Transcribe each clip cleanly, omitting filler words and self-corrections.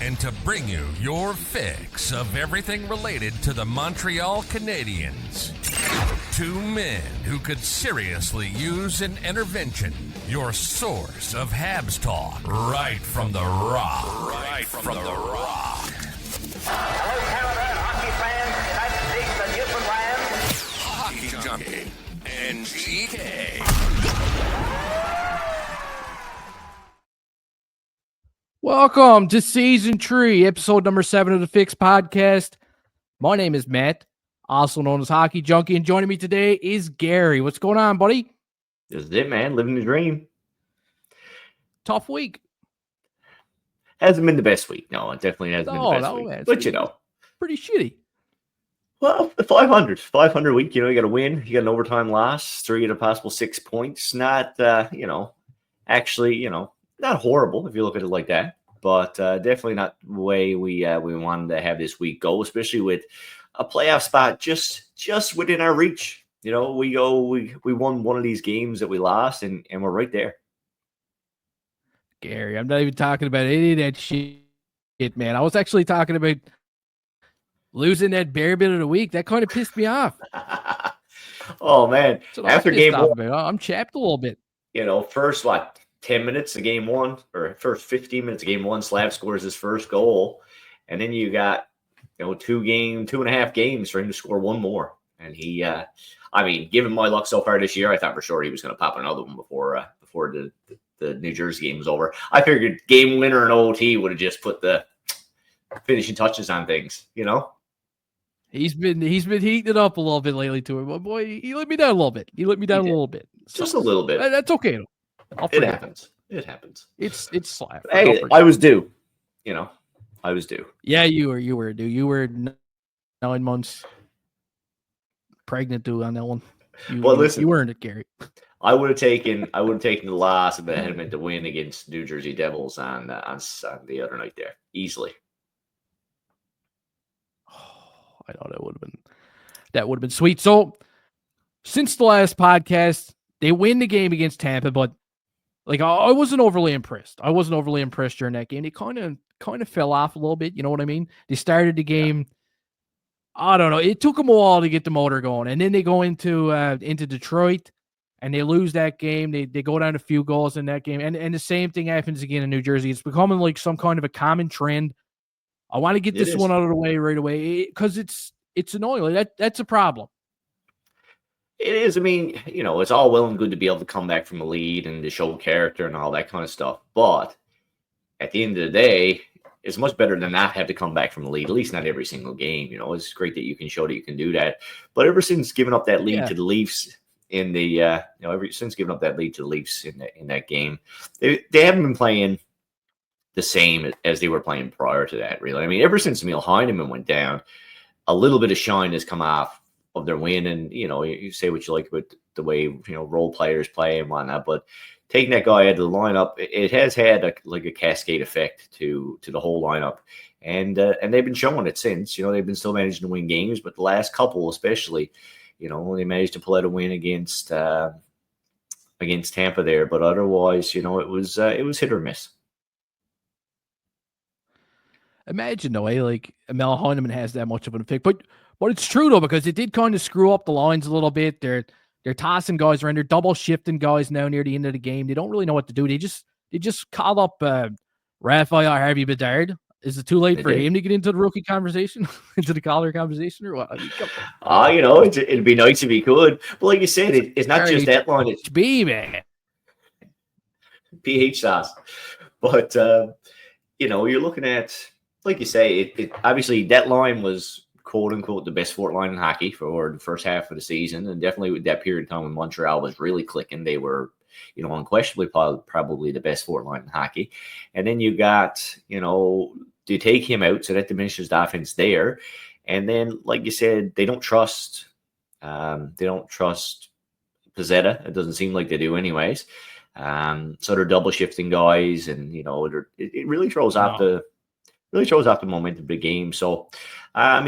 and to bring you your fix of everything related to the Montreal Canadiens. Two men who could seriously use an intervention. Your source of Habs talk, right from the rock. Right from the rock. Hello, Canada, hockey fans, United States, and Newfoundland. Hockey Junkie and GK. Welcome to Season 3, episode number 7 of the Fix Podcast. My name is Matt, also known as Hockey Junkie, and joining me today is Gary. What's going on, buddy? This is it, man. Living the dream. Tough week. Hasn't been the best week. No, it definitely hasn't been the best week. Man, but, you know. Pretty shitty. Well, 500 week, you got to win. You got an overtime loss, 3 to possible 6 points. Not, actually, not horrible if you look at it like that. But definitely not the way we wanted to have this week go, especially with a playoff spot just within our reach. We won one of these games that we lost, and we're right there. Gary, I'm not even talking about any of that shit, man. I was actually talking about losing that bear bit of the week. That kind of pissed me off. Oh, man. After game one, I'm chapped a little bit. First, 10 minutes of game one, or first 15 minutes of game one, Slav scores his first goal. And then you got, 2.5 games for him to score one more. And he, given my luck so far this year, I thought for sure he was going to pop another one before the New Jersey game was over. I figured game winner and OT would have just put the finishing touches on things, He's been heating it up a little bit lately to him. But boy, he let me down a little bit. A little bit. Just a little bit. That's okay, though. It happens. It happens. It's Slav. Hey, I was due. I was due. Yeah, you were due. You were 9 months pregnant due on that one. Listen, you earned it, Gary. I would have taken the loss if it had been to win against New Jersey Devils on the other night there easily. Oh, I know that would have been sweet. So since the last podcast, they win the game against Tampa, but I wasn't overly impressed. I wasn't overly impressed during that game. They kind of fell off a little bit. You know what I mean? They started the game. Yeah. I don't know. It took them a while to get the motor going, and then they go into Detroit, and they lose that game. They go down a few goals in that game, and the same thing happens again in New Jersey. It's becoming like some kind of a common trend. I want to get this one out of the way right away because it's annoying. That's a problem. It is. It's all well and good to be able to come back from a lead and to show character and all that kind of stuff. But at the end of the day, it's much better than not have to come back from the lead, at least not every single game. It's great that you can show that you can do that. But ever since giving up that lead to the Leafs in the, since giving up that lead to the Leafs in that game, they haven't been playing the same as they were playing prior to that, really. Ever since Emil Heineman went down, a little bit of shine has come off of their win, and you say what you like about the way role players play and whatnot, but taking that guy out of the lineup, it has had a cascade effect to the whole lineup, and they've been showing it since. They've been still managing to win games, but the last couple especially, they managed to pull out a win against Tampa there, but otherwise, it was hit or miss. Imagine though, Emil Heineman has that much of an effect, but it's true though, because it did kind of screw up the lines a little bit. They're tossing guys around. They're double shifting guys now near the end of the game. They don't really know what to do. They just call up Raphael Harvey Bedard. Is it too late for him to get into the rookie conversation, into the Calder conversation, or what? It'd be nice if he could. But like you said, it's not just that line. It's man. PH sauce. But you're looking at, like you say, it obviously that line was quote unquote the best fourth line in hockey for the first half of the season, and definitely with that period of time when Montreal was really clicking, they were unquestionably probably the best fourth line in hockey. And then you got to take him out, so that diminishes the offense there. And then, like you said, they don't trust Pizzetta. It doesn't seem like they do anyways. So they're double shifting guys, and it really throws off the momentum of the game. So I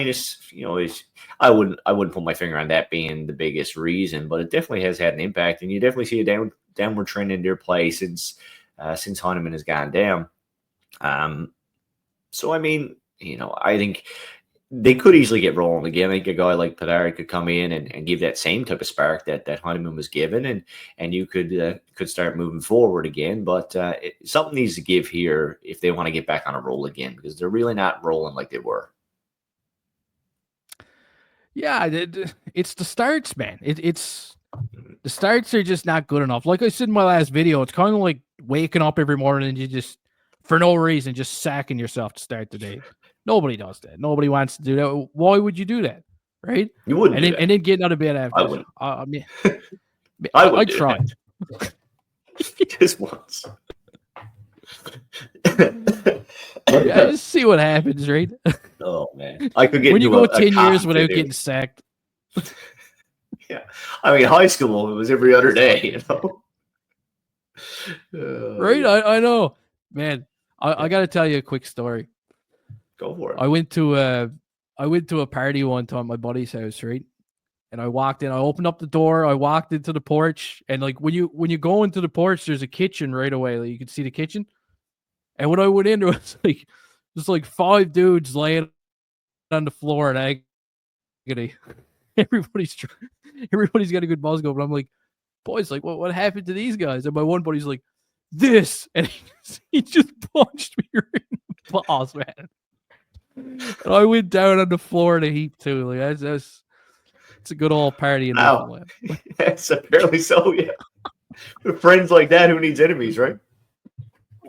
wouldn't put my finger on that being the biggest reason, but it definitely has had an impact, and you definitely see a downward trend in their play since Heineman has gone down. So, I mean, I think they could easily get rolling again. I think a guy like Padari could come in and give that same type of spark that Honeyman was given, and you could start moving forward again. But something needs to give here if they want to get back on a roll again, because they're really not rolling like they were. Yeah, it's the starts, man. It's the starts are just not good enough. Like I said in my last video, it's kind of like waking up every morning and you just, for no reason, just sacking yourself to start the day. Nobody does that. Nobody wants to do that. Why would you do that? Right? You wouldn't. And then getting out of bed after. I wouldn't. I mean, I tried. Just once. Yeah, just see what happens, right? Oh man, I could get when you go 10 years without getting sacked. Yeah, I mean, high school it was every other day, Right? Yeah. I know, man. I got to tell you a quick story. Go for it. I went to a party one time at my buddy's house, right? And I walked in, I opened up the door, I walked into the porch, and like when you go into the porch, there's a kitchen right away. Like, you can see the kitchen. And when I went in, there was like 5 dudes laying on the floor in agony. Everybody's got a good buzz going, but I'm like, boys, like what happened to these guys? And my one buddy's like, this, and he just punched me right in the balls, man. And I went down on the floor in a heap too. Like it's a good old party in Newfoundland. That's apparently so. Yeah, with friends like that, who needs enemies, right?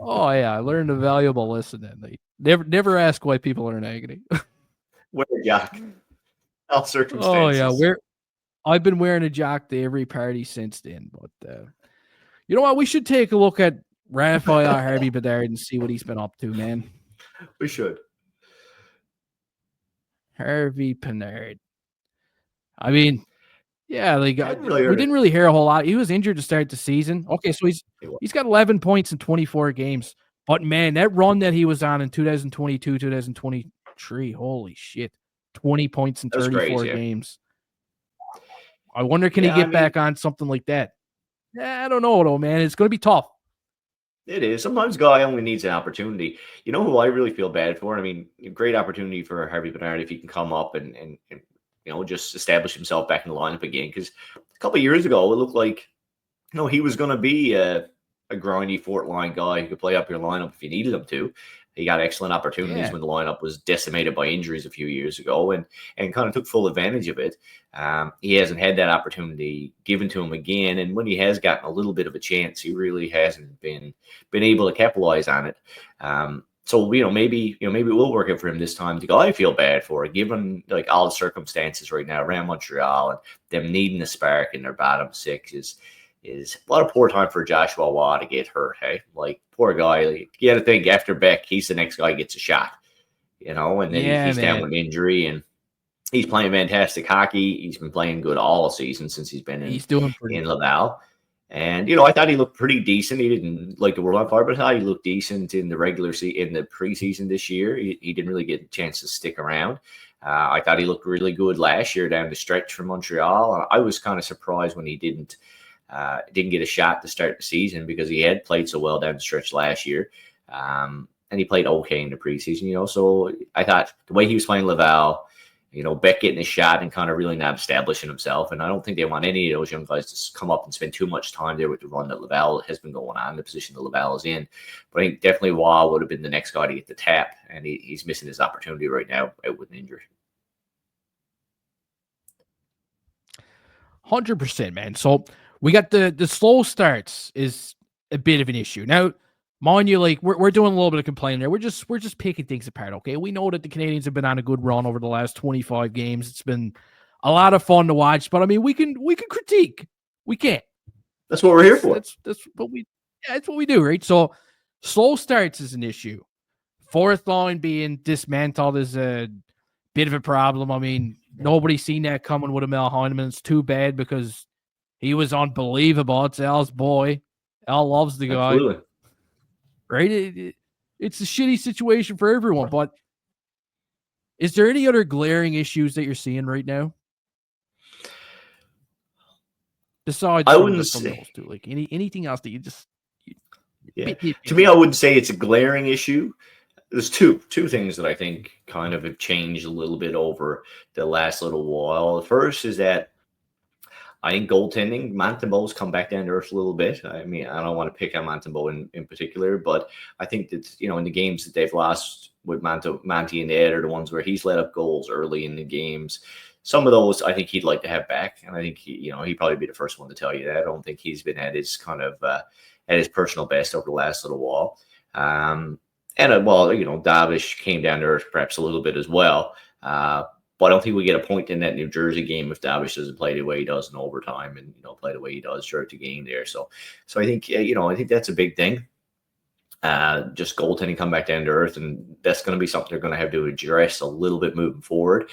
Oh yeah, I learned a valuable lesson. Then they never ask why people are in agony. Wear a jock. All circumstances. Oh yeah, I've been wearing a jock to every party since then. But you know what? We should take a look at Raphael Harvey Bedard and see what he's been up to, man. We should. Harvey Bedard. I mean, yeah, like we really didn't really hear a whole lot. He was injured to start the season. Okay, so he's got 11 points in 24 games. But man, that run that he was on in 2022, 2023, holy shit. 20 points in 34 games. I wonder, can he get back on something like that? I don't know, though, man. It's going to be tough. It is. Sometimes guy only needs an opportunity. You know who I really feel bad for? I mean, great opportunity for Harvey Bedard if he can come up and just establish himself back in the lineup again. Because a couple of years ago, it looked like, he was going to be a grindy fourth line guy who could play up your lineup if you needed him to. He got excellent opportunities when the lineup was decimated by injuries a few years ago and kind of took full advantage of it. He hasn't had that opportunity given to him again. And when he has gotten a little bit of a chance, he really hasn't been able to capitalize on it. So, maybe it will work out for him this time. The guy I feel bad for, given like all the circumstances right now around Montreal and them needing a spark in their bottom six is a lot of poor time for Joshua Waugh to get hurt. Hey, like poor guy. Like, you got to think after Beck, he's the next guy who gets a shot, and then he's down with injury, and he's playing fantastic hockey. He's been playing good all season since he's been in Laval. And I thought he looked pretty decent. He didn't like the world on fire, but I thought he looked decent in the in the preseason this year. He didn't really get a chance to stick around. I thought he looked really good last year down the stretch from Montreal. I was kind of surprised when he didn't get a shot to start the season because he had played so well down the stretch last year. And he played okay in the preseason, So I thought the way he was playing Laval, Beck getting a shot and kind of really not establishing himself. And I don't think they want any of those young guys to come up and spend too much time there with the run that Laval has been going on, the position that Laval is in. But I think definitely Waugh would have been the next guy to get the tap, and he's missing his opportunity right now out with an injury. 100%, man. So we got the slow starts is a bit of an issue. Now, mind you, like we're doing a little bit of complaining there. We're just picking things apart, okay? We know that the Canadiens have been on a good run over the last 25 games. It's been a lot of fun to watch, but I mean, we can critique. We can't. That's what we're here for. That's what we do, right? So slow starts is an issue. Fourth line being dismantled is a bit of a problem. I mean, nobody's seen that coming with Emil Heineman. It's too bad because he was unbelievable. It's Al's boy. Al loves the guy. Absolutely. Right? It's a shitty situation for everyone, but is there any other glaring issues that you're seeing right now? Besides, I wouldn't say those two, like anything else that you just. To me, I wouldn't say it's a glaring issue. there's two things that I think kind of have changed a little bit over the last little while. The first is that I think goaltending, Montembeau's come back down to earth a little bit. I mean, I don't want to pick on Montembeau in particular, but I think that, in the games that they've lost with Monty and Ed are the ones where he's let up goals early in the games. Some of those I think he'd like to have back, and I think he'd probably be the first one to tell you that. I don't think he's been at his kind of at his personal best over the last little while. Davish came down to earth perhaps a little bit as well. But I don't think we get a point in that New Jersey game if Davish doesn't play the way he does in overtime and play the way he does throughout the game there. So I think I think that's a big thing. Just goaltending come back down to earth, and that's going to be something they're going to have to address a little bit moving forward.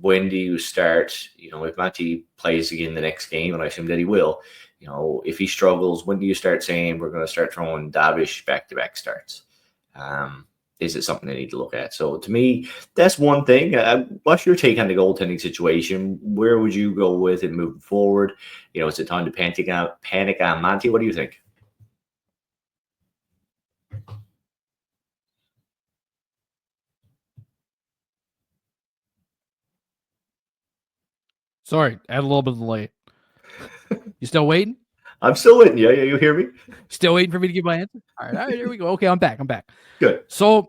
When do you start? If Matty plays again the next game, and I assume that he will. If he struggles, when do you start saying we're going to start throwing Davish back-to-back starts? Is it something they need to look at? So to me, that's one thing. What's your take on the goaltending situation? Where would you go with it moving forward? Is it time to panic on Monty? What do you think? Sorry, I had a little bit of delay. You still waiting? I'm still waiting. Yeah, you hear me? Still waiting for me to give my answer? All right, here we go. Okay, I'm back. Good. So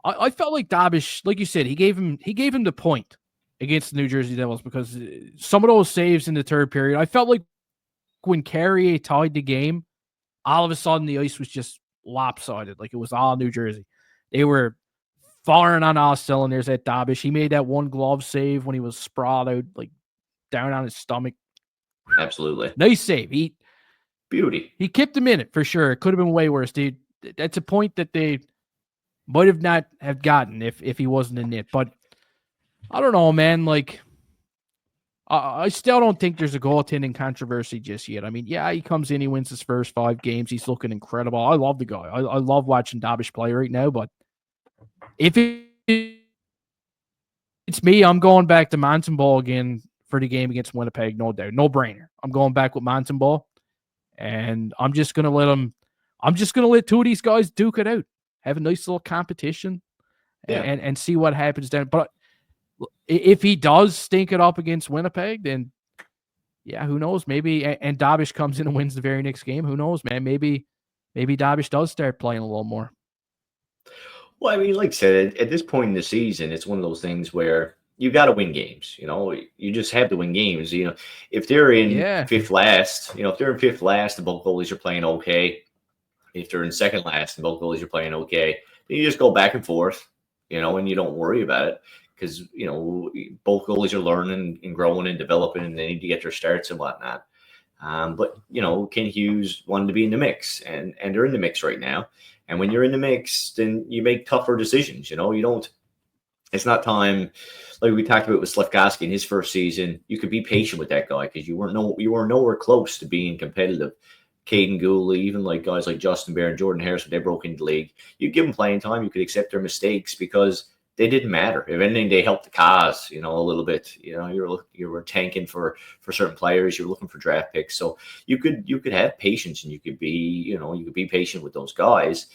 I felt like Dabish, like you said, he gave him the point against the New Jersey Devils because some of those saves in the third period, I felt like when Carrier tied the game, all of a sudden the ice was just lopsided. Like it was all New Jersey. They were firing on all cylinders at Dabish. He made that one glove save when he was sprawled out, like down on his stomach. Absolutely. Nice save. Beauty. He kept him in it for sure. It could have been way worse, dude. That's a point that they might have not have gotten if he wasn't in it. But I don't know, man. Like, I still don't think there's a goaltending controversy just yet. I mean, yeah, he comes in, he wins his first 5 games. He's looking incredible. I love the guy. I love watching Dabish play right now. But if it's me, I'm going back to Montembeau again for the game against Winnipeg, no doubt. No brainer. I'm going back with Montembeau. And I'm just gonna let two of these guys duke it out. Have a nice little competition and see what happens then. But if he does stink it up against Winnipeg, then yeah, who knows? Maybe and Dabish comes in and wins the very next game. Who knows, man? Maybe Dabish does start playing a little more. Well, I mean, like I said, at this point in the season, it's one of those things where you got to win games. You just have to win games. If they're in fifth last, if they're in fifth last, and both goalies are playing okay. If they're in second last and both goalies are playing okay, then you just go back and forth, and you don't worry about it because both goalies are learning and growing and developing, and they need to get their starts and whatnot. But Ken Hughes wanted to be in the mix, and they're in the mix right now. And when you're in the mix, then you make tougher decisions. You don't. It's not time, like we talked about with Slafkovsky in his first season. You could be patient with that guy because you were nowhere close to being competitive. Caden Gooley, even like guys like Justin Bear and Jordan Harris, when they broke into the league, you give them playing time. You could accept their mistakes because they didn't matter. If anything, they helped the cause, a little bit. You were tanking for certain players. You were looking for draft picks, so you could have patience and you could be patient with those guys.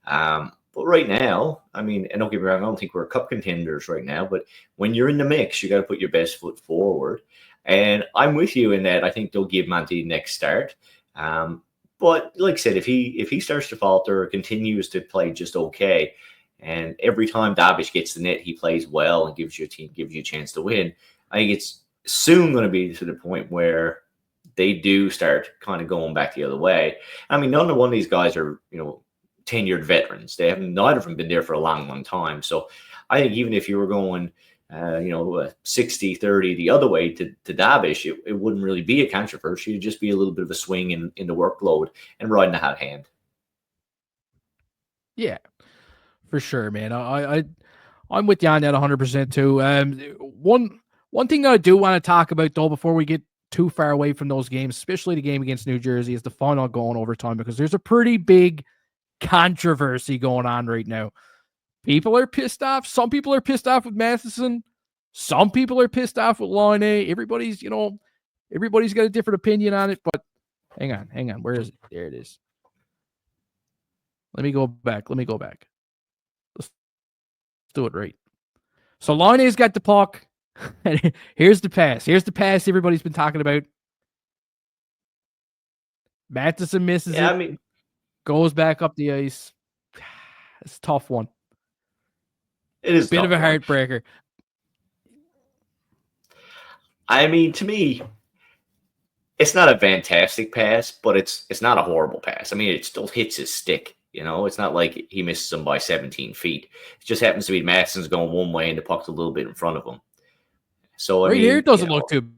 But right now, I mean, and don't get me wrong, I don't think we're cup contenders right now. But when you're in the mix, you got to put your best foot forward. And I'm with you in that. I think they'll give Monty the next start. But like I said, if he starts to falter or continues to play just okay, and every time Dabish gets the net, he plays well and gives you a chance to win, I think it's soon going to be to the point where they do start kind of going back the other way. I mean, none of one of these guys are, tenured veterans. They haven't, neither of them been there for a long, long time. So I think even if you were going, 60-30 the other way to Dabish, it wouldn't really be a controversy. It'd just be a little bit of a swing in the workload and riding the hot hand. Yeah, for sure, man. I'm with you on that 100% too. One thing I do want to talk about though, before we get too far away from those games, especially the game against New Jersey, is the final goal in overtime, because there's a pretty big controversy going on right now. People are pissed off. Some people are pissed off with Matheson. Some people are pissed off with Line A. Everybody's got a different opinion on it. But hang on. Where is it? There it is. Let me go back. Do it right. So Laine's got the puck. And here's the pass. Here's the pass everybody's been talking about. Matheson misses Yeah, it. I mean, Goes back up the ice. It's a tough one. it is a Bit tough of a one. heartbreaker. I mean, to me, it's not a fantastic pass, but it's not a horrible pass. I mean, it still hits his stick. It's not like he misses him by 17 feet. It just happens to be Madison's going one way and the puck's a little bit in front of him. So, I Right mean, here, it doesn't look too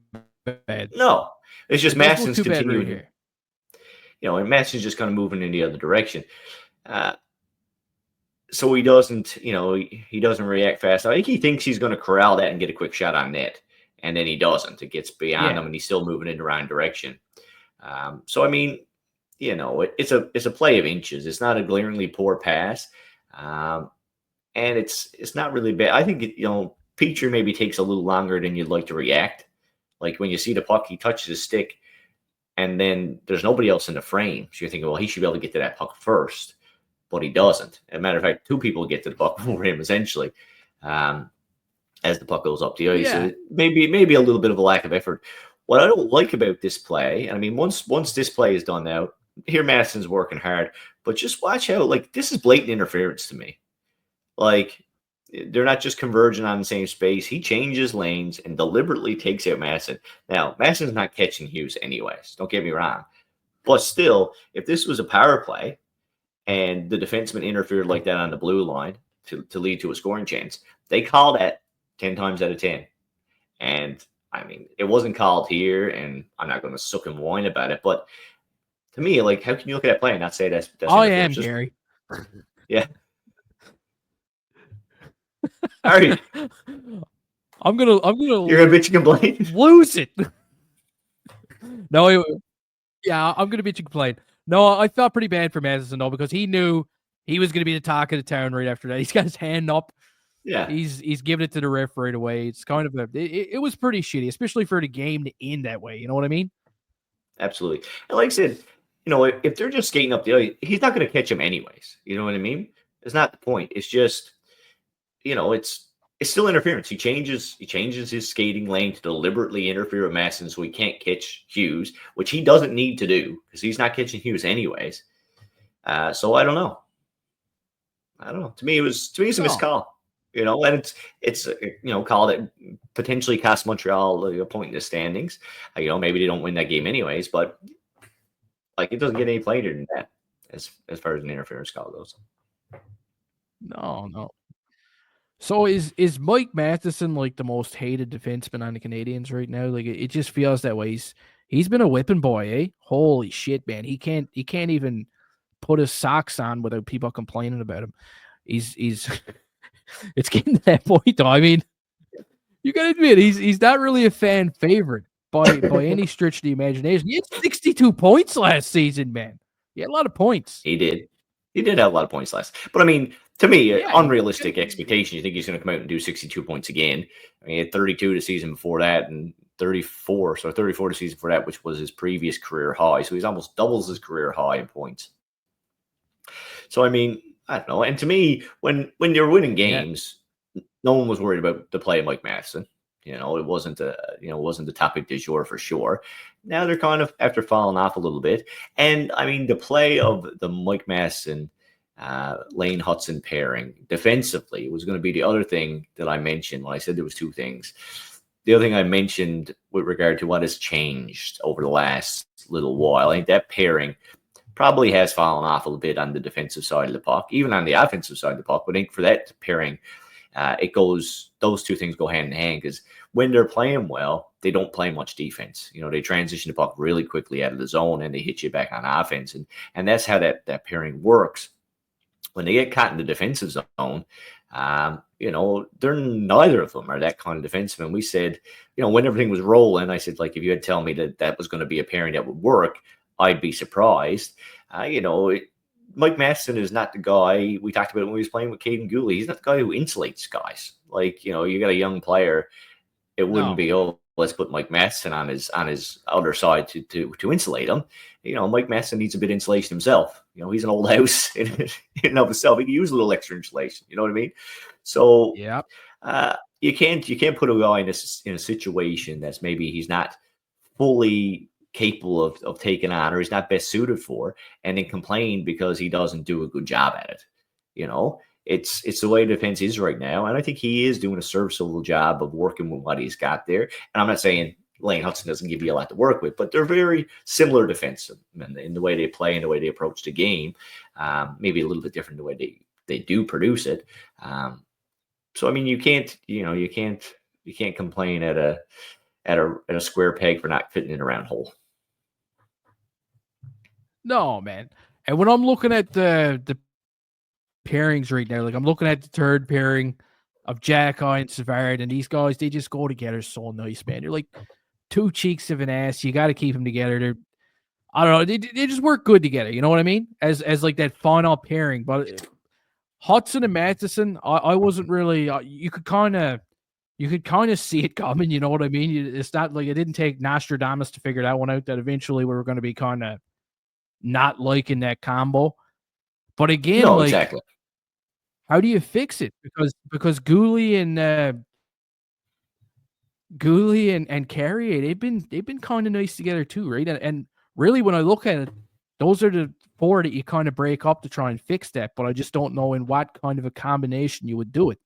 bad. No, it's just It doesn't look Madison's too bad continuing. right here. And Madison's just kind of moving in the other direction. So he doesn't, he doesn't react fast. I think he thinks he's going to corral that and get a quick shot on net. And then he doesn't. It gets beyond him and he's still moving in the right direction. So, I mean, it's a play of inches. It's not a glaringly poor pass. And it's not really bad. I think, Petrie maybe takes a little longer than you'd like to react. Like when you see the puck, he touches his stick and then there's nobody else in the frame. So you're thinking, well, he should be able to get to that puck first, but he doesn't. As a matter of fact, two people get to the puck before him essentially as the puck goes up the ice. Yeah. So maybe a little bit of a lack of effort. What I don't like about this play, I mean, once this play is done now, here Madison's working hard, but just watch how, this is blatant interference to me. They're not just converging on the same space. He changes lanes and deliberately takes out Matheson. Now, Madison's not catching Hughes anyways. Don't get me wrong. But still, if this was a power play and the defenseman interfered like that on the blue line to lead to a scoring chance, they call that 10 times out of 10. And, I mean, it wasn't called here, and I'm not going to suck and whine about it. But to me, how can you look at that play and not say that's I am, Gary. Yeah. All right. I'm gonna You're gonna bitch and complain. lose it. No, I'm gonna bitch and complain. No, I felt pretty bad for Matheson though, because he knew he was gonna be the talk of the town right after that. He's got his hand up. Yeah. He's giving it to the ref right away. It's kind of it was pretty shitty, especially for the game to end that way. You know what I mean? Absolutely. And like I said, if they're just skating up the ice, he's not going to catch him anyways. You know what I mean? It's not the point. It's just, it's still interference. He changes his skating lane to deliberately interfere with Matheson so he can't catch Hughes, which he doesn't need to do because he's not catching Hughes anyways. So I don't know. To me, it's a missed call. And it's call that potentially cost Montreal a point in the standings. Maybe they don't win that game anyways, but it doesn't get any plainer than that as far as an interference call goes. No. So is Mike Matheson the most hated defenseman on the Canadiens right now? It just feels that way. He's been a whipping boy, eh? Holy shit, man! He can't even put his socks on without people complaining about him. He's it's getting to that point though. I mean, you gotta admit he's not really a fan favorite by any stretch of the imagination. He had 62 points last season, man. He had a lot of points. He did have a lot of points last. But I mean, to me, unrealistic expectation. You think he's going to come out and do 62 points again? I mean, he had 32 the season before that and 34. So 34 the season before that, which was his previous career high. So he's almost doubles his career high in points. So, I mean, I don't know. And to me, when you're winning games, no one was worried about the play of Mike Matheson. It wasn't the topic du jour for sure. Now they're kind of after falling off a little bit. And I mean, the play of the Mike Matheson, Lane Hudson pairing defensively was going to be the other thing that I mentioned when I said there was two things. The other thing I mentioned with regard to what has changed over the last little while, I think that pairing probably has fallen off a little bit on the defensive side of the puck, even on the offensive side of the puck. But I think for that pairing, those two things go hand in hand because when they're playing well, they don't play much defense. They transition the puck really quickly out of the zone and they hit you back on offense. And that's how that pairing works. When they get caught in the defensive zone, they're neither of them are that kind of defenseman. We said, when everything was rolling, I said, if you had told me that was going to be a pairing that would work, I'd be surprised. Mike Matheson is not the guy we talked about when he was playing with Caden Gooley. He's not the guy who insulates guys. You got a young player. It wouldn't be, let's put Mike Matheson on his other side to insulate him. Mike Matheson needs a bit of insulation himself. He's an old house in and of himself. He can use a little extra insulation. You know what I mean? So Yeah. you can't put a guy in a situation that's maybe he's not fully capable of taking on, or he's not best suited for, and then complain because he doesn't do a good job at it. It's the way defense is right now, and I think he is doing a serviceable job of working with what he's got there. And I'm not saying Lane Hutson doesn't give you a lot to work with, but they're very similar defensemen in the way they play and the way they approach the game. Maybe a little bit different the way they do produce it. So I mean, you can't complain at a square peg for not fitting in a round hole. No, man. And when I'm looking at the pairings right now, like I'm looking at the third pairing of Jacky and Savard, and these guys, they just go together so nice, man. They're like two cheeks of an ass. You got to keep them together. I don't know. They just work good together. You know what I mean? As like that final pairing. But Hudson and Matheson, I wasn't really. You could kind of see it coming. You know what I mean? It's not like it didn't take Nostradamus to figure that one out. That eventually we were going to be kind of not liking that combo. But again, no, like, exactly. How do you fix it? Because Gooley and Carrier, they've been kind of nice together too, right? And really, when I look at it, those are the four that you kind of break up to try and fix that. But I just don't know in what kind of a combination you would do it.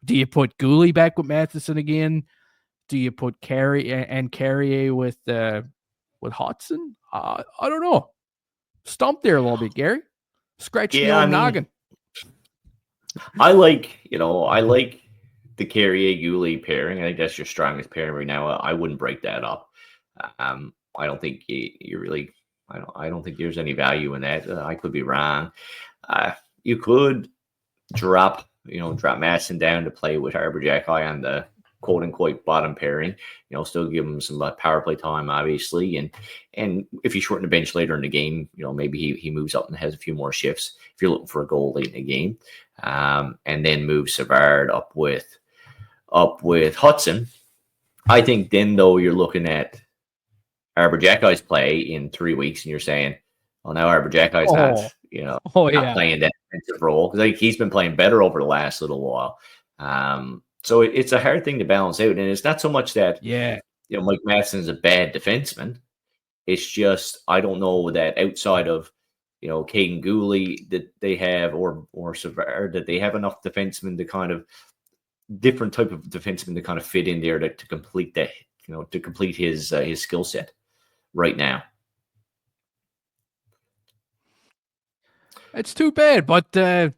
Do you put Gooley back with Matheson again? Do you put Carrier with Hudson? I don't know. Stump there a little bit, Gary. Scratching your noggin. I like the Carrier Gooley pairing. I think that's your strongest pairing right now. I wouldn't break that up. I don't think you really. I don't think there's any value in that. I could be wrong. You could drop Matheson down to play with Arbor Jacky on the quote unquote bottom pairing. Still give him some power play time, obviously, and if you shorten the bench later in the game, maybe he moves up and has a few more shifts if you're looking for a goal late in the game, and then move Savard up with Hudson. I think then though you're looking at Arbor Jacky's play in 3 weeks, and you're saying, well, now Arbor Jacky's not playing that defensive role, because he's been playing better over the last little while. So it's a hard thing to balance out, and it's not so much that Mike Matheson's a bad defenseman. It's just I don't know that outside of Caden Gooley that they have or Savard that they have enough defensemen to kind of different type of defenseman to kind of fit in there to complete that to complete his skill set right now. It's too bad, but they're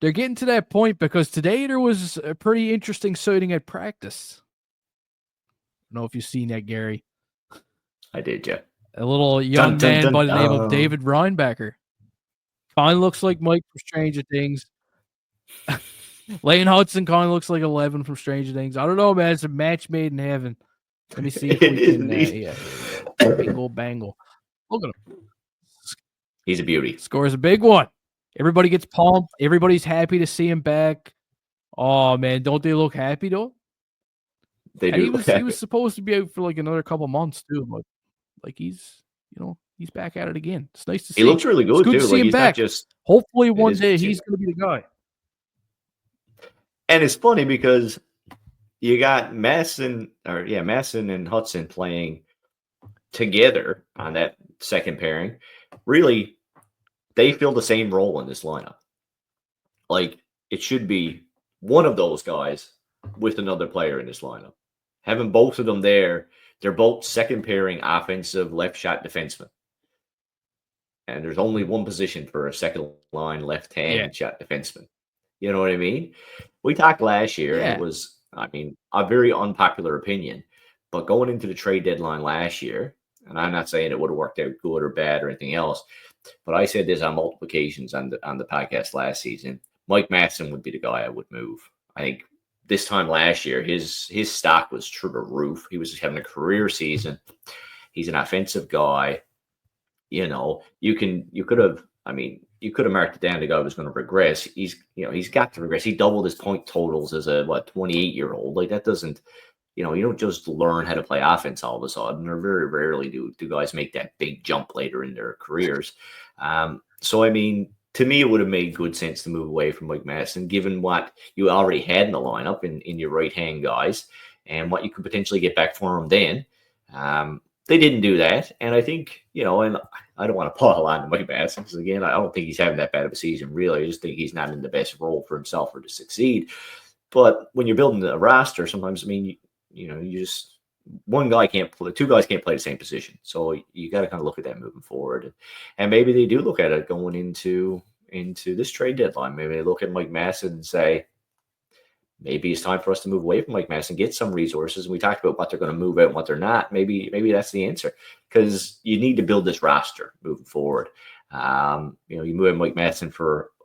getting to that point because today there was a pretty interesting sighting at practice. I don't know if you've seen that, Gary. I did, yeah. A little young man by the name of David Reinbacher. Kind of looks like Mike from Stranger Things. Lane Hudson kind of looks like 11 from Stranger Things. I don't know, man. It's a match made in heaven. Let me see if we can. Bingo, bangle. Look at him. He's a beauty. Scores a big one. Everybody gets pumped. Everybody's happy to see him back. Oh, man. Don't they look happy, though? They do. He was supposed to be out for like another couple months, too. But like he's back at it again. It's nice to see. He looks really good, it's good too. To see him he's back. Not just, hopefully one day he's going to be the guy. And it's funny because you got Matheson and Hudson playing together on that second pairing. Really, they fill the same role in this lineup. Like, it should be one of those guys with another player in this lineup. Having both of them there, they're both second pairing offensive left shot defensemen. And there's only one position for a second line left-hand shot defenseman. You know what I mean? We talked last year, and it was, a very unpopular opinion. But going into the trade deadline last year, and I'm not saying it would have worked out good or bad or anything else, but I said this on multiple occasions on the podcast last season. Mike Matheson would be the guy I would move. I think this time last year, his stock was through the roof. He was having a career season. He's an offensive guy. You could have marked it down. The guy was going to regress. He's got to regress. He doubled his point totals as a 28-year-old. Like, that doesn't, you don't just learn how to play offense all of a sudden, or very rarely do guys make that big jump later in their careers. So to me, it would have made good sense to move away from Mike Matheson, given what you already had in the lineup in your right hand guys and what you could potentially get back for him then. They didn't do that. And I think, and I don't want to pile on to Mike Matheson because, again, I don't think he's having that bad of a season, really. I just think he's not in the best role for himself or to succeed. But when you're building a roster, sometimes, you just one guy can't play, two guys can't play the same position. So you got to kind of look at that moving forward. And maybe they do look at it going into this trade deadline. Maybe they look at Mike Matheson and say, maybe it's time for us to move away from Mike Matheson, get some resources. And we talked about what they're going to move out and what they're not. Maybe that's the answer, because you need to build this roster moving forward. You move in Mike Matheson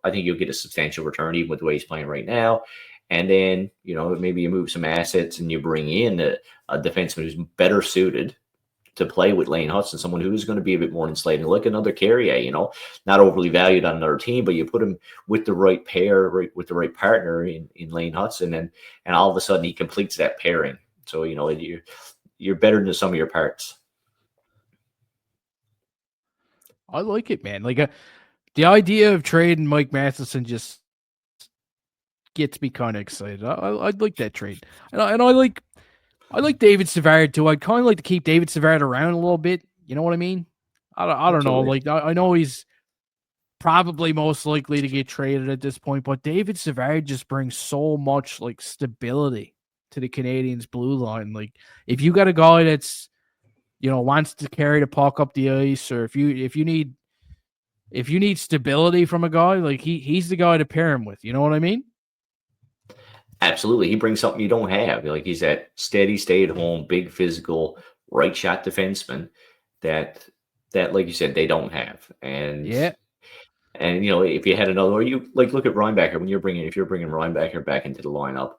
I think you'll get a substantial return even with the way he's playing right now. And then, maybe you move some assets and you bring in a defenseman who's better suited to play with Lane Hutson, someone who's going to be a bit more enslaving, like another Carrier, not overly valued on another team, but you put him with the right pair, with the right partner in Lane Hutson, and all of a sudden he completes that pairing. So, you're better than some of your parts. I like it, man. Like the idea of trading Mike Matheson just gets me kind of excited. I'd like that trade, and I like David Savard too. I'd kind of like to keep David Savard around a little bit. You know what I mean? I don't know. Like I know he's probably most likely to get traded at this point, but David Savard just brings so much like stability to the Canadiens blue line. Like if you got a guy that's wants to carry the puck up the ice, or if you need stability from a guy, like he's the guy to pair him with. You know what I mean? Absolutely. He brings something you don't have. Like he's that steady, stay at home, big physical, right shot defenseman that like you said, they don't have. And yeah. And if you had another, or you like look at Reinbacher if you're bringing Reinbacher back into the lineup,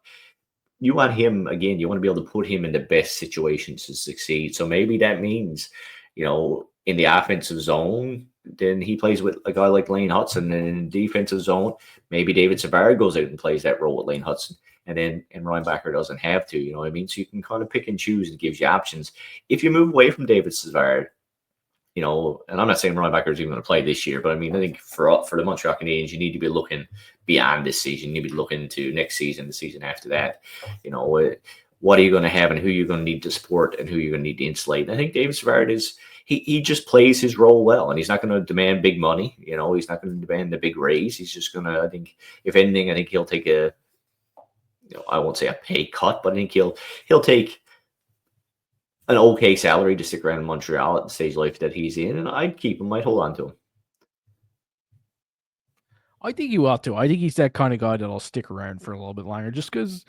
you want him again. You want to be able to put him in the best situations to succeed. So maybe that means, in the offensive zone, then he plays with a guy like Lane Hutson, and in the defensive zone, maybe David Savard goes out and plays that role with Lane Hutson, and Reinbacher doesn't have to. You know what I mean? So you can kind of pick and choose. It gives you options. If you move away from David Savard, and I'm not saying Reinbacher is even going to play this year, but I think for the Montreal Canadiens, you need to be looking beyond this season. You need to be looking to next season, the season after that. What are you going to have, and who you're going to need to support, and who you're going to need to insulate. And I think David Savard he just plays his role well, and he's not going to demand big money. He's not going to demand the big raise. He's just going to, I think, if anything, he'll take I won't say a pay cut, but I think he'll take an okay salary to stick around in Montreal at the stage of life that he's in, and I'd keep him. I'd hold on to him. I think you ought to. I think he's that kind of guy that'll stick around for a little bit longer, just because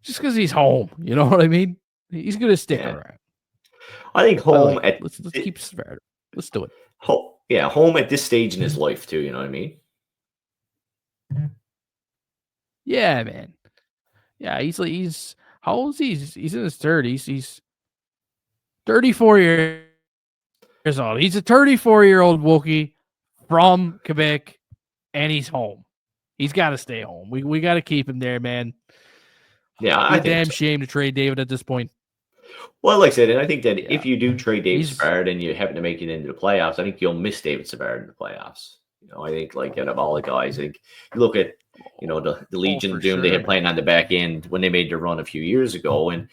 he's home. You know what I mean? He's going to stick around. I think home let's keep Savard. Let's do it. Home at this stage in his life too. You know what I mean? Yeah, man. Yeah, he's how old is he? He's in his 30s. He's 34 years old. He's a 34-year-old Wookiee from Quebec, and he's home. He's got to stay home. We got to keep him there, man. Yeah, I think damn shame to trade David at this point. Well, like I said, and I think that if you do trade David Savard and you happen to make it into the playoffs, I think you'll miss David Savard in the playoffs. I think like out of all the guys, I think you look at the Legion of Doom they had playing on the back end when they made their run a few years ago, and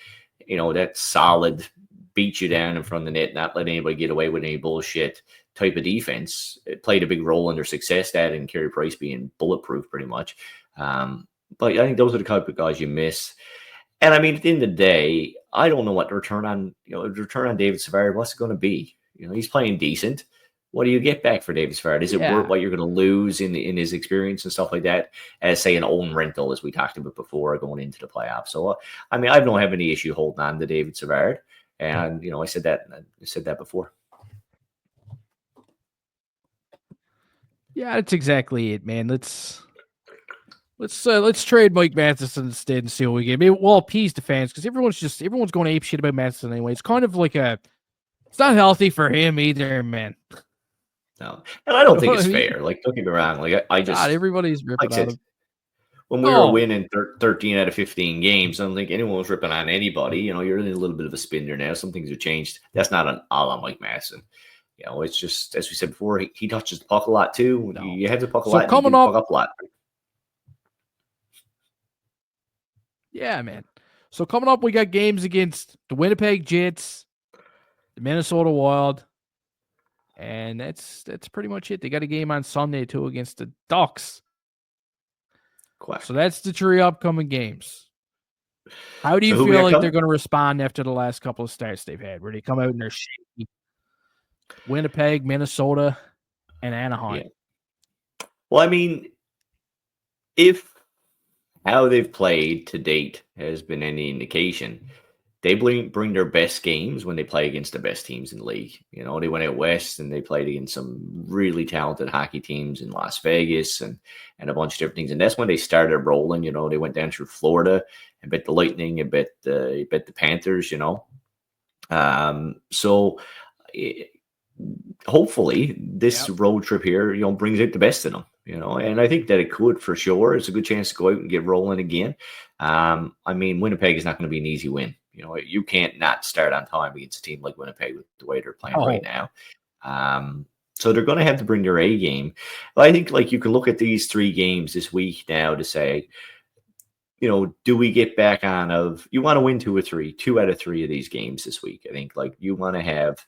that solid beat you down in front of the net, not let anybody get away with any bullshit type of defense. It played a big role in their success, that and Carey Price being bulletproof pretty much. But I think those are the type of guys you miss. And at the end of the day, I don't know what the return on David Savard, what's it going to be? He's playing decent. What do you get back for David Savard? Is it worth what you're going to lose in his experience and stuff like that, as say an own rental, as we talked about before, going into the playoffs? So I don't have any issue holding on to David Savard, and I said that before. Yeah, that's exactly it, man. Let's trade Mike Matheson instead and see what we get. Maybe we'll appease the fans, because everyone's going ape shit about Matheson anyway. It's kind of like it's not healthy for him either, man. No, and I don't think it's fair. Like, don't get me wrong. Like, I just everybody's ripping on him. When we were winning 13 out of 15 games, I don't think anyone was ripping on anybody. You're in a little bit of a spin there now. Some things have changed. That's not an all on Mike Matheson. You know, it's just, as we said before, he touches the puck a lot too. No. You have the puck a So lot. coming you up- puck up a lot. Yeah, man. So coming up, we got games against the Winnipeg Jets, the Minnesota Wild, and that's pretty much it. They got a game on Sunday too against the Ducks. Quack. So that's the three upcoming games. How do you So who we feel got like coming? they're going to respond after the last couple of starts they've had, where they come out and they're shaky? Winnipeg, Minnesota, and Anaheim. Yeah. Well, I mean, if how they've played to date has been any indication, they bring their best games when they play against the best teams in the league. You know, they went out west and they played against some really talented hockey teams in Las Vegas and a bunch of different things. And that's when they started rolling. You know, they went down through Florida and bet the Lightning and bet the Panthers. You know, hopefully this road trip here, you know, brings out the best in them. You know, and I think that it could for sure. It's a good chance to go out and get rolling again. I mean, Winnipeg is not going to be an easy win. You know, you can't not start on time against a team like Winnipeg with the way they're playing right now. So they're going to have to bring their A game. But I think, like, you can look at these three games this week now to say, you know, do we get back on of, you want to win 2 out of 3 of these games this week. I think, like, you want to have,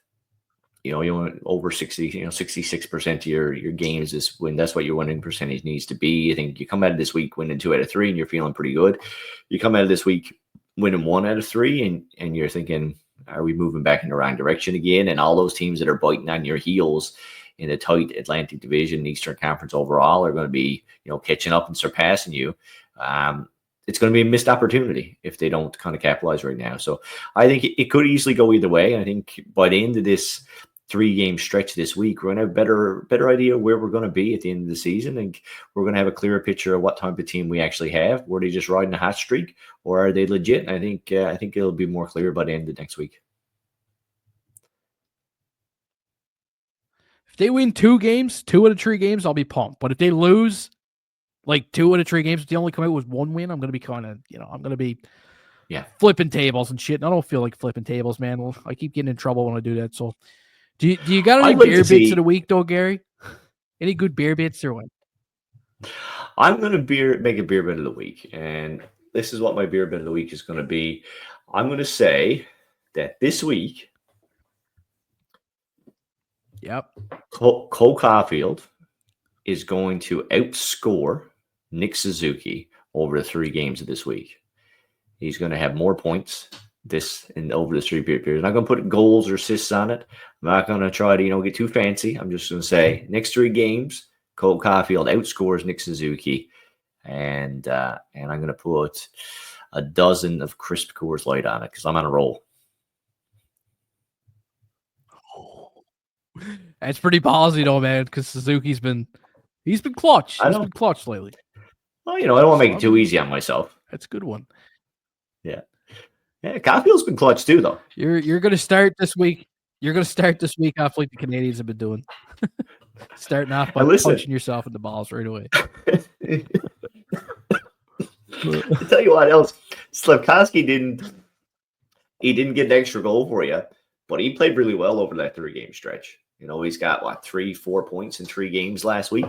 you know, you want over 66% of your games this win. That's what your winning percentage needs to be. I think you come out of this week winning 2 out of 3 and you're feeling pretty good. You come out of this week winning 1 out of 3 and you're thinking, are we moving back in the wrong direction again? And all those teams that are biting on your heels in the tight Atlantic Division, Eastern Conference overall, are going to be, you know, catching up and surpassing you. It's going to be a missed opportunity if they don't kind of capitalize right now. So I think it could easily go either way. I think by the end of this 3-game stretch this week, we're going to have a better idea where we're going to be at the end of the season. And we're going to have a clearer picture of what type of team we actually have. Were they just riding a hot streak or are they legit? And I think it'll be more clear by the end of next week. If they win 2 games, 2 out of 3 games, I'll be pumped. But if they lose like 2 out of 3 games, if they only come out with 1 win, I'm going to be kind of, you know, I'm going to be flipping tables and shit. And I don't feel like flipping tables, man. I keep getting in trouble when I do that. So do you got any beer bits of the week though, Gary? Any good beer bits or what? I'm going to make a beer bit of the week. And this is what my beer bit of the week is going to be. I'm going to say that this week, Cole Caulfield is going to outscore Nick Suzuki over the 3 games of this week. He's going to have more points over the 3-period period. I'm not going to put goals or assists on it. I'm not going to try to, you know, get too fancy. I'm just going to say next 3 games, Cole Caulfield outscores Nick Suzuki, and I'm going to put a dozen of crisp Coors Light on it because I'm on a roll. That's pretty ballsy though, man, because Suzuki's been clutch. He's been clutch lately. Well, you know, I don't want to make it too easy on myself. That's a good one. Yeah, Caulfield's been clutch too, though. You're going to start this week. You're going to start this week off like the Canadians have been doing. Starting off by punching yourself in the balls right away. To tell you what else, Slafkovsky didn't get an extra goal for you, but he played really well over that 3-game stretch. You know, he's got 3-4 points in 3 games last week.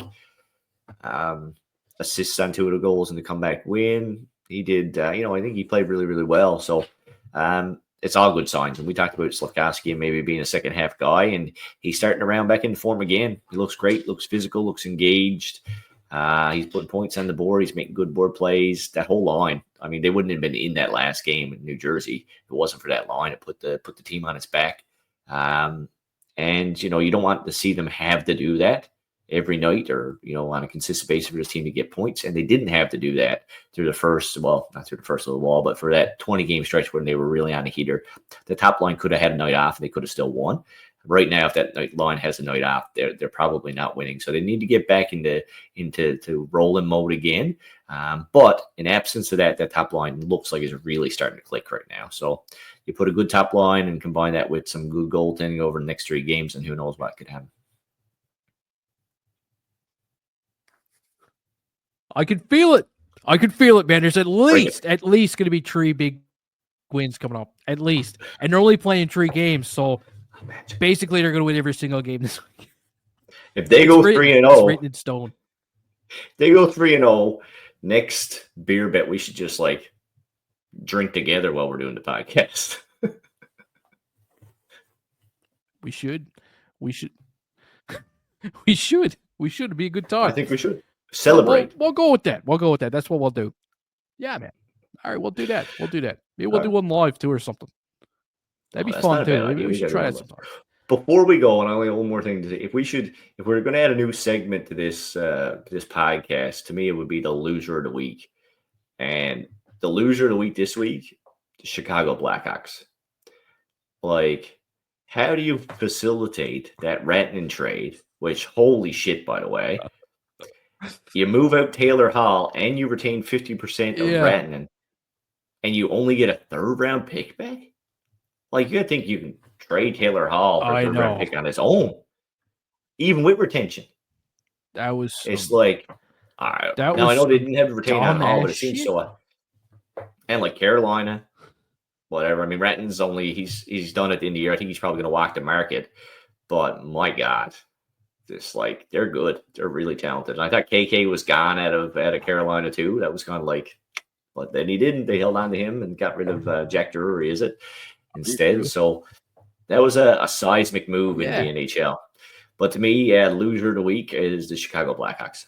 Assists on 2 of the goals in the comeback win. He did, I think he played really, really well. So it's all good signs. And we talked about Slafkovsky and maybe being a second half guy, and he's starting to round back into form again. He looks great, looks physical, looks engaged. He's putting points on the board. He's making good board plays. That whole line. I mean, they wouldn't have been in that last game in New Jersey if it wasn't for that line. It put the team on its back. And, you know, you don't want to see them have to do that every night or, you know, on a consistent basis for this team to get points. And they didn't have to do that through the first, well, not through the first little while, but for that 20-game stretch when they were really on a heater. The top line could have had a night off and they could have still won. Right now, if that line has a night off, they're probably not winning. So they need to get back into rolling mode again. But in absence of that top line looks like it's really starting to click right now. So you put a good top line and combine that with some good goaltending over the next 3 games, and who knows what could happen. I could feel it. Man. There's at least going to be 3 big wins coming up, at least. And they're only playing 3 games, so Basically, they're going to win every single game this week. If they go 3-0, it's written in stone. They go 3-0. Next beer bet, we should just like drink together while we're doing the podcast. We should. We should. It'd be a good time. I think we should celebrate. We'll go with that. That's what we'll do. Yeah, man. All right, we'll do that. Maybe we'll do one live too or something. That'd be fun too. Maybe we should try that sometime. Before we go, and I only have one more thing to say. If we're going to add a new segment to this podcast, to me it would be the loser of the week. And the loser of the week this week, the Chicago Blackhawks. Like, how do you facilitate that Rantanen trade? Which, holy shit, by the way, you move out Taylor Hall and you retain 50% of Rantanen, and you only get a third-round pick back. Like, you gotta think you can trade Taylor Hall for a third-round pick on his own, even with retention. It's like, all right. Now I know they didn't have to retain on Hall, but it seems so. And like Carolina, whatever. I mean, Rantanen's he's done it in the year. I think he's probably going to walk the market. But my God, just like they're good. They're really talented. And I thought KK was gone out of Carolina too. That was kind of like, but then he didn't. They held on to him and got rid of Jack Drury, is it? Instead. So that was a seismic move in the NHL. But to me, loser of the week is the Chicago Blackhawks.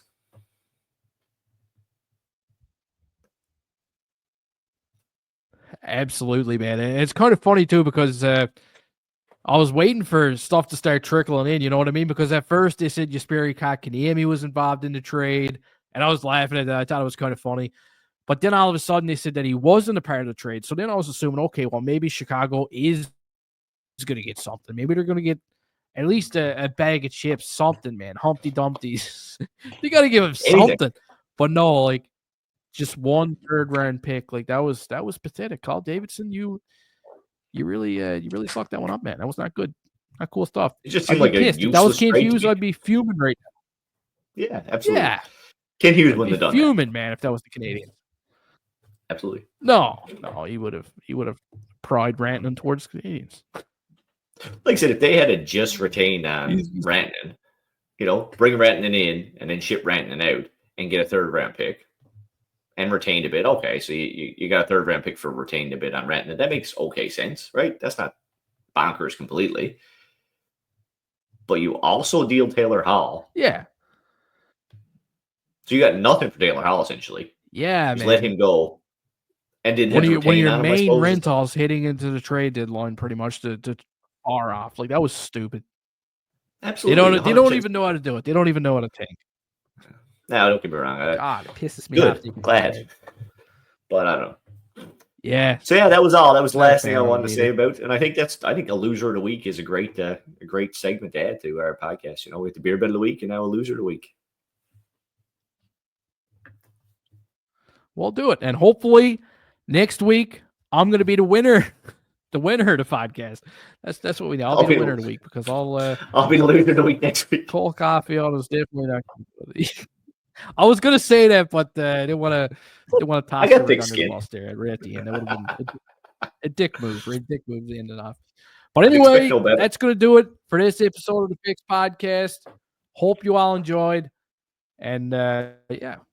Absolutely, man. And it's kind of funny too because I was waiting for stuff to start trickling in. You know what I mean? Because at first they said Jesperi Kotkaniemi was involved in the trade, and I was laughing at that. I thought it was kind of funny. But then all of a sudden they said that he wasn't a part of the trade. So then I was assuming, okay, well maybe Chicago is going to get something. Maybe they're going to get at least a bag of chips, something, man. Humpty Dumpties. They got to give him something. But no, like just one third-round pick. Like that was pathetic. Carl Davidson, you really fucked that one up, man. That was not good. Not cool stuff. It just seemed like a useless if that was Kent trade Hughes, I'd be fuming right now. Yeah, absolutely. Yeah. Kent Hughes wouldn't have done fuming, man, if that was the Canadiens. Absolutely. No, he would have pried Rantanen towards the Canadiens. Like I said, if they had just retained Rantanen, bring Rantanen in and then ship Rantanen out and get a third-round pick and retained a bit. Okay, so you got a third-round pick for retained a bit on Rantanen. That makes okay sense, right? That's not bonkers completely. But you also deal Taylor Hall. Yeah. So you got nothing for Taylor Hall, essentially. Yeah, just man. let him go. And didn't have to when your on him, main rentals hitting into the trade deadline pretty much to far off. Like that was stupid. Absolutely. They don't even know how to do it. They don't even know how to tank. No, don't get me wrong. God, it pisses me off. Glad. But I don't know. Yeah. So yeah, that was all. That was the last thing I wanted to say about. And I think a loser of the week is a great segment to add to our podcast. We have the beer bet of the week and now a loser of the week. We'll do it. And hopefully next week I'm gonna be the winner. The winner of the podcast. That's what we need. I'll be the winner of the week because I'll be the loser of the week next week. Cole Caulfield is definitely not. I was gonna say that, but I didn't want to toss I got thick under skin. the bus there right at the end. That would have been a dick move. A dick move to end it off. But anyway, that's gonna do it for this episode of the Fix Podcast. Hope you all enjoyed, and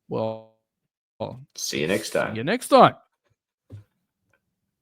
we'll see you next time. See you next time.